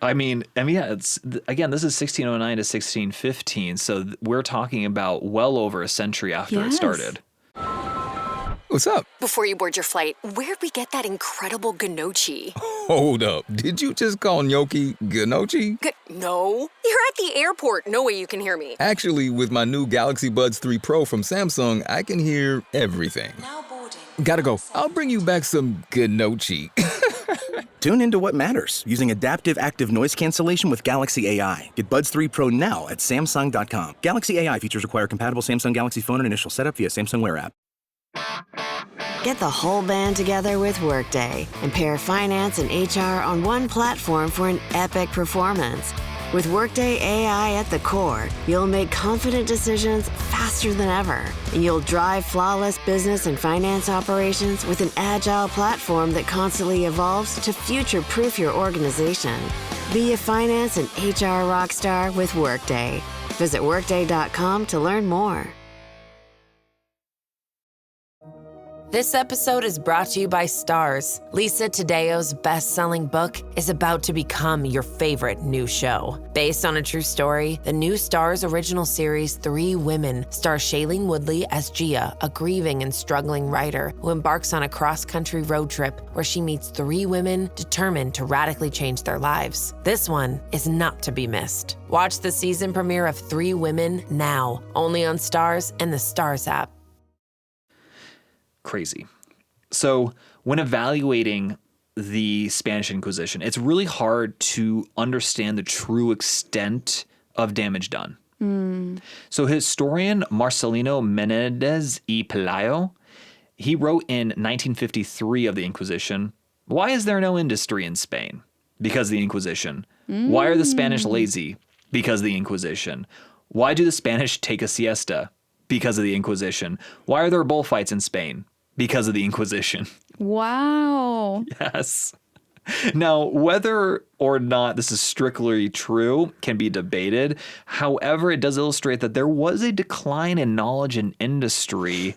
I mean, yeah, it's again, this is 1609 to 1615, so we're talking about well over a century after it started. What's up? Before you board your flight, where'd we get that incredible gnocchi? Hold up. Did you just call gnocchi gnocchi? No. You're at the airport. No way you can hear me. Actually, with my new Galaxy Buds 3 Pro from Samsung, I can hear everything. Now boarding. Gotta go. I'll bring you back some gnocchi. Tune into what matters using adaptive active noise cancellation with Galaxy AI. Get Buds 3 Pro now at Samsung.com. Galaxy AI features require compatible Samsung Galaxy phone and initial setup via Samsung Wear app. Get the whole band together with Workday and pair finance and HR on one platform for an epic performance. With Workday AI at the core, you'll make confident decisions faster than ever, and you'll drive flawless business and finance operations with an agile platform that constantly evolves to future-proof your organization. Be a finance and HR rockstar with Workday. Visit Workday.com to learn more. This episode is brought to you by Stars. Lisa Tadeo's best-selling book is about to become your favorite new show. Based on a true story, the new Stars original series 3 Women stars Shailene Woodley as Gia, a grieving and struggling writer who embarks on a cross-country road trip where she meets 3 women determined to radically change their lives. This one is not to be missed. Watch the season premiere of 3 Women now, only on Stars and the Stars app. Crazy. So when evaluating the Spanish Inquisition, it's really hard to understand the true extent of damage done. So historian Marcelino Menéndez y Pelayo, he wrote in 1953 of the Inquisition, "Why is there no industry in Spain? Because of the Inquisition. Why are the Spanish lazy? Because of the Inquisition. Why do the Spanish take a siesta? Because of the Inquisition. Why are there bullfights in Spain? Because of the Inquisition." Wow. Yes. Now, whether or not this is strictly true can be debated. However, it does illustrate that there was a decline in knowledge and industry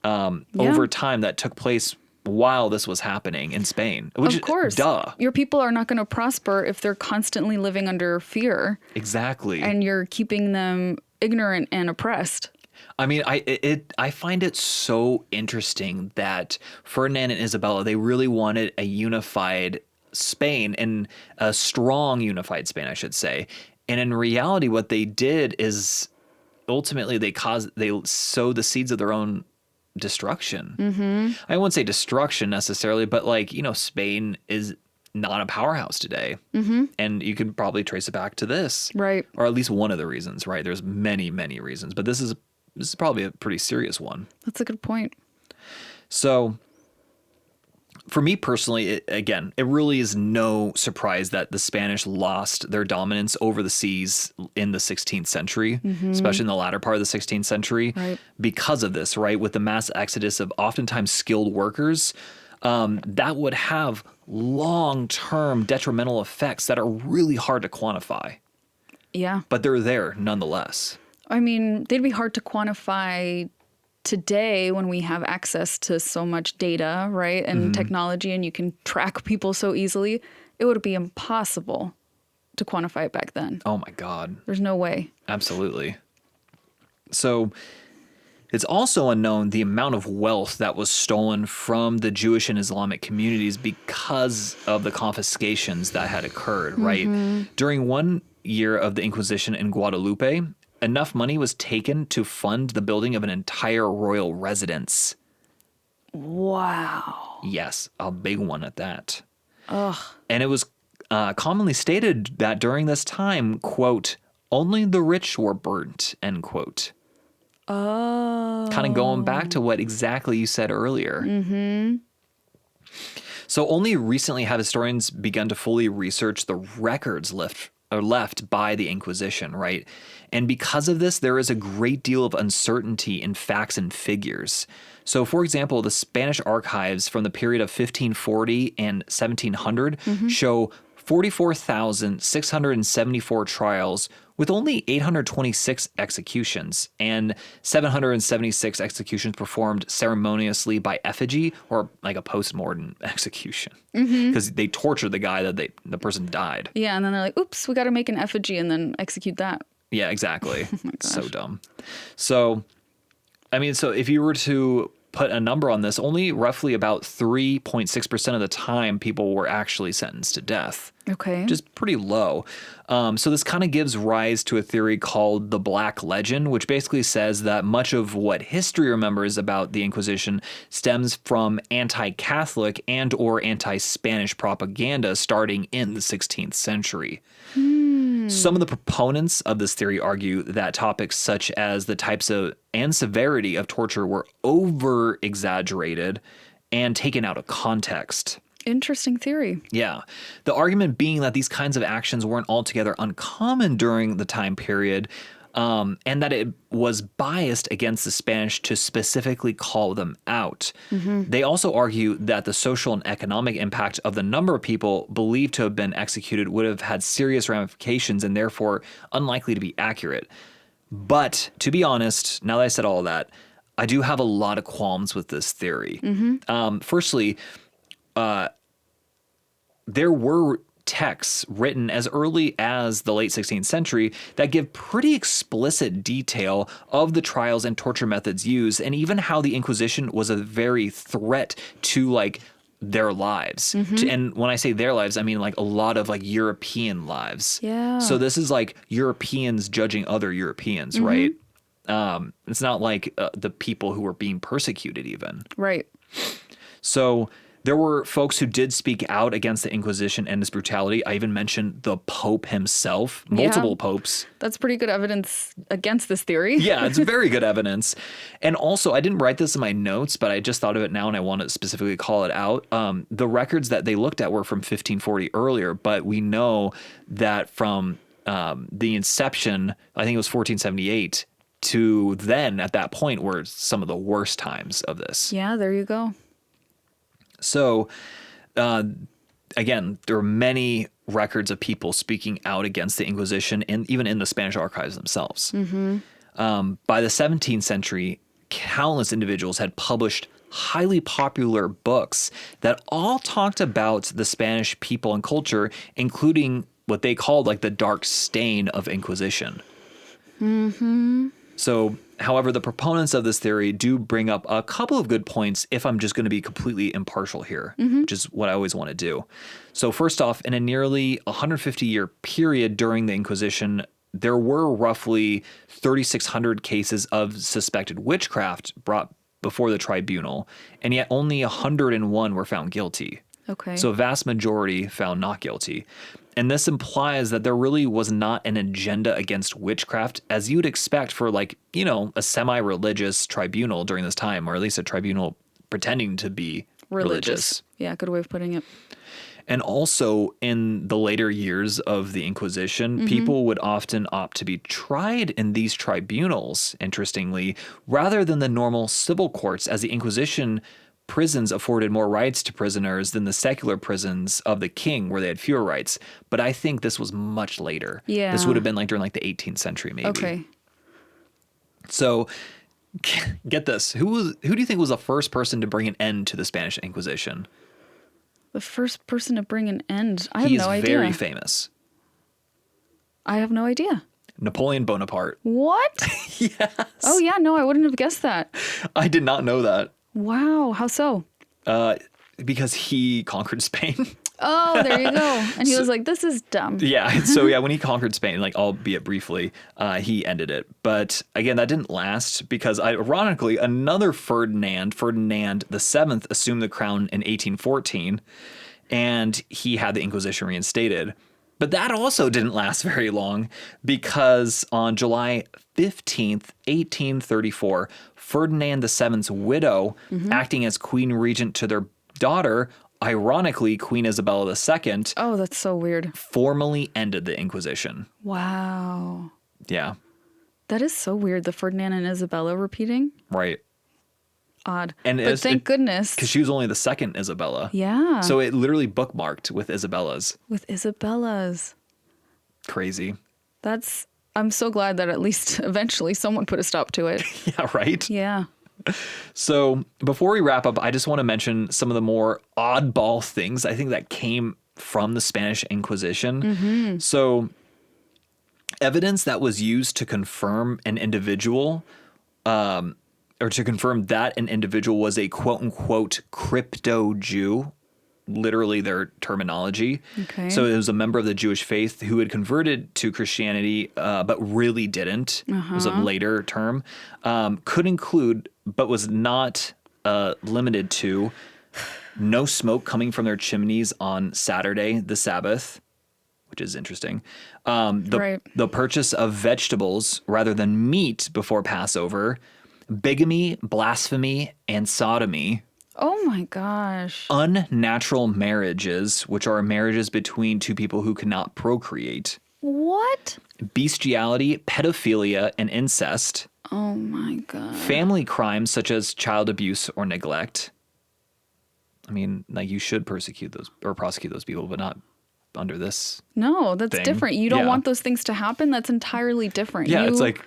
over time that took place while this was happening in Spain. Which, of course. Duh. Your people are not going to prosper if they're constantly living under fear. Exactly. And you're keeping them ignorant and oppressed. I mean, I find it so interesting that Ferdinand and Isabella, they really wanted a unified Spain, and a strong unified Spain, I should say. And in reality, what they did is ultimately they sowed the seeds of their own destruction. I wouldn't say destruction necessarily, but Spain is not a powerhouse today. And you could probably trace it back to this. Right. Or at least one of the reasons, right? There's many, many reasons, but this is probably a pretty serious one. That's a good point. So for me personally, it really is no surprise that the Spanish lost their dominance over the seas in the 16th century, especially in the latter part of the 16th century, because of this, right? With the mass exodus of oftentimes skilled workers, that would have long-term detrimental effects that are really hard to quantify. Yeah. But they're there nonetheless. I mean, they'd be hard to quantify today when we have access to so much data, right? And technology, and you can track people so easily. It would be impossible to quantify it back then. Oh my God. There's no way. Absolutely. So It's also unknown the amount of wealth that was stolen from the Jewish and Islamic communities because of the confiscations that had occurred, right? During one year of the Inquisition in Guadalupe, enough money was taken to fund the building of an entire royal residence. Wow. Yes, a big one at that. Ugh. And it was commonly stated that during this time, quote, only the rich were burnt, end quote. Oh. Kind of going back to what exactly you said earlier. Mm-hmm. So only recently have historians begun to fully research the records left by the Inquisition, right? And because of this, there is a great deal of uncertainty in facts and figures. So, for example, the Spanish archives from the period of 1540 and 1700 show 44,674 trials with only 826 executions and 776 executions performed ceremoniously by effigy or like a post-mortem execution because they tortured the guy that the person died. Yeah, and then they're like, oops, we got to make an effigy and then execute that. Yeah, exactly. Oh my gosh. So dumb. So, I mean, so if you were to put a number on this, only roughly about 3.6% of the time people were actually sentenced to death. Okay. Which is pretty low. So this kind of gives rise to a theory called the Black Legend, which basically says that much of what history remembers about the Inquisition stems from anti-Catholic and or anti-Spanish propaganda starting in the 16th century. Some of the proponents of this theory argue that topics such as the types of and severity of torture were over-exaggerated and taken out of context. Interesting theory. Yeah. The argument being that these kinds of actions weren't altogether uncommon during the time period, and that it was biased against the Spanish to specifically call them out. They also argue that the social and economic impact of the number of people believed to have been executed would have had serious ramifications and therefore unlikely to be accurate. But to be honest, now that I said all of that, I do have a lot of qualms with this theory. Firstly, there were texts written as early as the late 16th century that give pretty explicit detail of the trials and torture methods used, and even how the Inquisition was a very threat to like their lives. And when I say their lives, I mean like a lot of like European lives. Yeah. So this is like Europeans judging other Europeans, right? It's not like the people who were being persecuted even. Right. So there were folks who did speak out against the Inquisition and its brutality. I even mentioned the Pope himself, multiple popes. That's pretty good evidence against this theory. Yeah, it's very good evidence. And also, I didn't write this in my notes, but I just thought of it now and I want to specifically call it out. The records that they looked at were from 1540 earlier, but we know that from the inception, I think it was 1478, to then at that point were some of the worst times of this. Yeah, there you go. So, again, there are many records of people speaking out against the Inquisition, and even in the Spanish archives themselves. By the 17th century, countless individuals had published highly popular books that all talked about the Spanish people and culture, including what they called like the dark stain of Inquisition. So, however, the proponents of this theory do bring up a couple of good points if I'm just going to be completely impartial here, which is what I always want to do. So first off, in a nearly 150-year period during the Inquisition, there were roughly 3,600 cases of suspected witchcraft brought before the tribunal, and yet only 101 were found guilty. Okay. So a vast majority found not guilty. And this implies that there really was not an agenda against witchcraft, as you would expect for like, you know, a semi-religious tribunal during this time, or at least a tribunal pretending to be religious. Yeah, good way of putting it. And also in the later years of the Inquisition, people would often opt to be tried in these tribunals, interestingly, rather than the normal civil courts, as the Inquisition prisons afforded more rights to prisoners than the secular prisons of the king, where they had fewer rights. But I think this was much later. Yeah. This would have been like during like the 18th century, maybe. Okay. So get this. Who do you think was the first person to bring an end to the Spanish Inquisition? The first person to bring an end? I have no idea. He is very famous. I have no idea. Napoleon Bonaparte. What? Yes. Oh, yeah. No, I wouldn't have guessed that. I did not know that. Wow. How so? Because he conquered Spain. Oh, there you go. And he was like, this is dumb. Yeah. So, yeah, when he conquered Spain, like, albeit briefly, he ended it. But again, that didn't last because, ironically, another Ferdinand VII, assumed the crown in 1814, and he had the Inquisition reinstated. But that also didn't last very long because on July 15th, 1834, Ferdinand VII's widow, acting as queen regent to their daughter, ironically, Queen Isabella II. Oh, that's so weird. Formally ended the Inquisition. Wow. Yeah. That is so weird. The Ferdinand and Isabella repeating. Right. Odd. But thank goodness. Because she was only the second Isabella. Yeah. So it literally bookmarked with Isabella's. With Isabella's. Crazy. I'm so glad that at least eventually someone put a stop to it. Yeah, right? Yeah. So before we wrap up, I just want to mention some of the more oddball things I think that came from the Spanish Inquisition. So evidence that was used to confirm an individual, or to confirm that an individual was a quote unquote crypto Jew, literally their terminology. Okay. So it was a member of the Jewish faith who had converted to Christianity, but really didn't. It was a later term. Could include, but was not limited to, no smoke coming from their chimneys on Saturday, the Sabbath, which is interesting. The purchase of vegetables rather than meat before Passover, bigamy, blasphemy, and sodomy. Oh my gosh. Unnatural marriages, which are marriages between two people who cannot procreate. What? Bestiality, pedophilia, and incest. Oh my God. Family crimes such as child abuse or neglect. I mean, like, you should prosecute those people, but not under this. No, that's thing. different. You don't want those things to happen. That's entirely different. Yeah, you it's like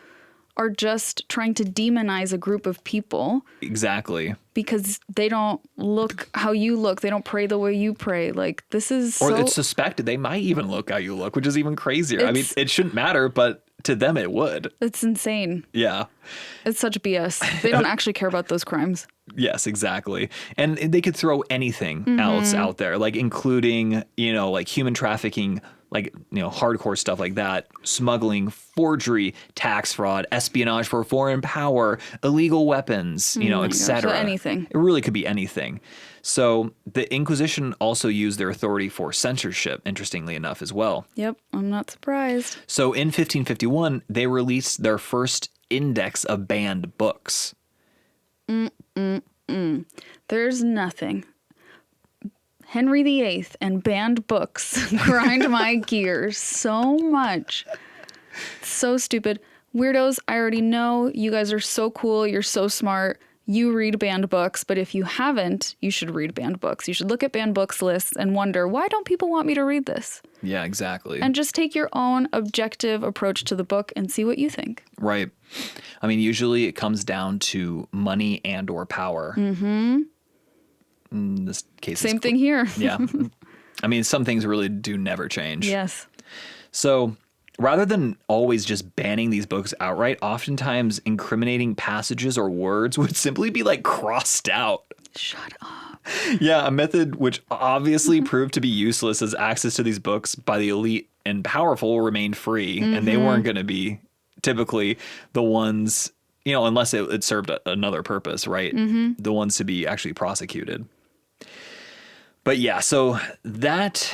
are just trying to demonize a group of people. Exactly. Because they don't look how you look. They don't pray the way you pray. Like, this is Or it's suspected they might even look how you look, which is even crazier. I mean, it shouldn't matter, but to them it would. It's insane. Yeah. It's such BS. They don't actually care about those crimes. Yes, exactly. And they could throw anything else out there, like including, like human trafficking, like, hardcore stuff like that, smuggling, forgery, tax fraud, espionage for foreign power, illegal weapons, etc. So anything. It really could be anything. So the Inquisition also used their authority for censorship, interestingly enough, as well. Yep, I'm not surprised. So in 1551, they released their first index of banned books. There's nothing. Henry VIII and banned books grind my gears so much. So stupid. Weirdos, I already know you guys are so cool. You're so smart. You read banned books, but if you haven't, you should read banned books. You should look at banned books lists and wonder, why don't people want me to read this? Yeah, exactly. And just take your own objective approach to the book and see what you think. Right. I mean, usually it comes down to money and or power. In this case, same thing here. Yeah. I mean, some things really do never change. Yes. So rather than always just banning these books outright, oftentimes incriminating passages or words would simply be like crossed out. Shut up. Yeah, a method which obviously proved to be useless as access to these books by the elite and powerful remained free. And they weren't going to be typically the ones, unless it served another purpose, right? The ones to be actually prosecuted. But yeah, so that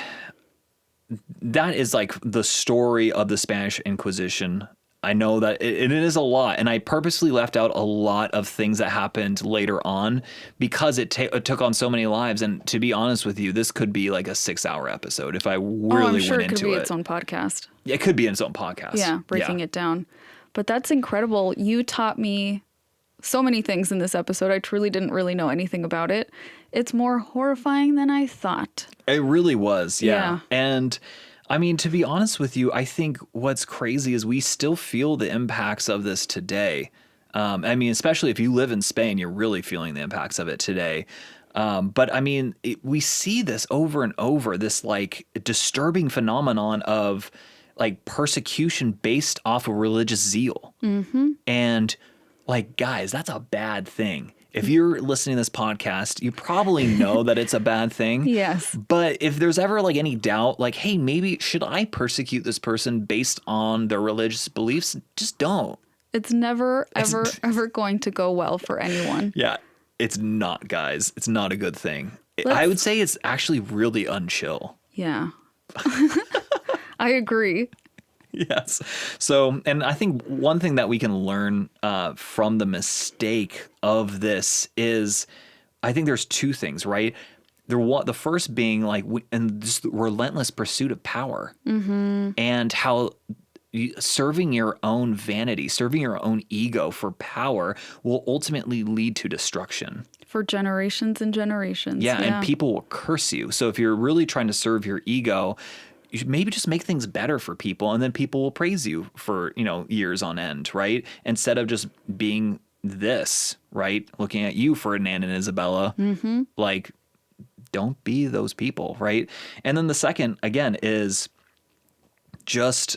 is like the story of the Spanish Inquisition. I know that it is a lot, and I purposely left out a lot of things that happened later on because it took on so many lives. And to be honest with you, this could be like a 6-hour episode if I really I'm sure went into it. It could be its own podcast. Yeah, it could be its own podcast. Yeah, breaking it down. But that's incredible. You taught me so many things in this episode. I truly didn't really know anything about it. It's more horrifying than I thought. It really was, Yeah. And I mean, to be honest with you, I think what's crazy is we still feel the impacts of this today. I mean, especially if you live in Spain, you're really feeling the impacts of it today. But I mean, we see this over and over, this like disturbing phenomenon of like persecution based off of religious zeal. Mm-hmm. And like, guys, that's a bad thing. If you're listening to this podcast, you probably know that it's a bad thing. Yes. But if there's ever like any doubt, like, hey, maybe should I persecute this person based on their religious beliefs? Just don't. It's never, ever going to go well for anyone. Yeah, it's not, guys. It's not a good thing. I would say it's actually really unchill. Yeah. I agree. Yes. So, and I think one thing that we can learn from the mistake of this is, I think there's two things, right? The first being like, and this relentless pursuit of power, and how serving your own vanity, serving your own ego for power will ultimately lead to destruction. For generations and generations. Yeah, and people will curse you. So if you're really trying to serve your ego, you should maybe just make things better for people, and then people will praise you for, years on end, right? Instead of just being this, right? Looking at you, Ferdinand and Isabella, like, don't be those people, right? And then the second, again, is just,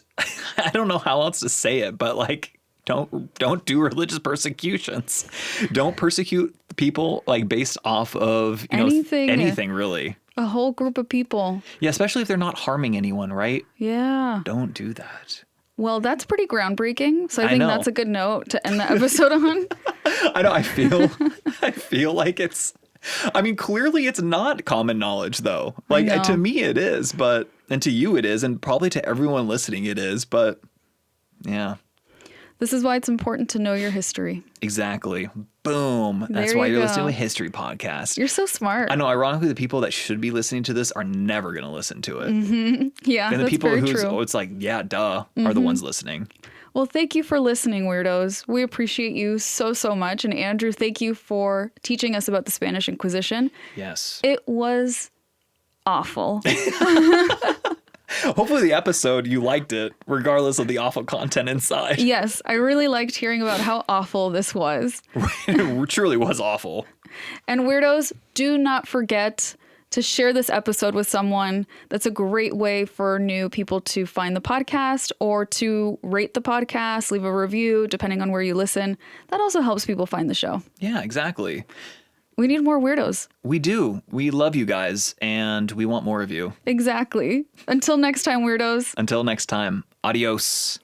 I don't know how else to say it, but like, don't do religious persecutions. Don't persecute people like based off of anything really. A whole group of people. Yeah, especially if they're not harming anyone, right? Yeah. Don't do that. Well, that's pretty groundbreaking. So I think that's a good note to end the episode on. I know. I feel like it's. I mean, clearly it's not common knowledge, though. Like to me, it is, and to you, it is, and probably to everyone listening, it is. But yeah. This is why it's important to know your history. Exactly. Boom. That's why you're listening to a history podcast. You're so smart. I know. Ironically, the people that should be listening to this are never going to listen to it. Mm-hmm. Yeah, and the that's people very who's, true. it's like, yeah, duh, are the ones listening. Well, thank you for listening, Weirdos. We appreciate you so, so much. And Andrew, thank you for teaching us about the Spanish Inquisition. Yes. It was awful. Hopefully the episode, you liked it, regardless of the awful content inside. Yes, I really liked hearing about how awful this was. It truly was awful. And Weirdos, do not forget to share this episode with someone. That's a great way for new people to find the podcast or to rate the podcast, leave a review, depending on where you listen. That also helps people find the show. Yeah, exactly. We need more Weirdos. We do. We love you guys, and we want more of you. Exactly. Until next time, Weirdos. Until next time. Adios.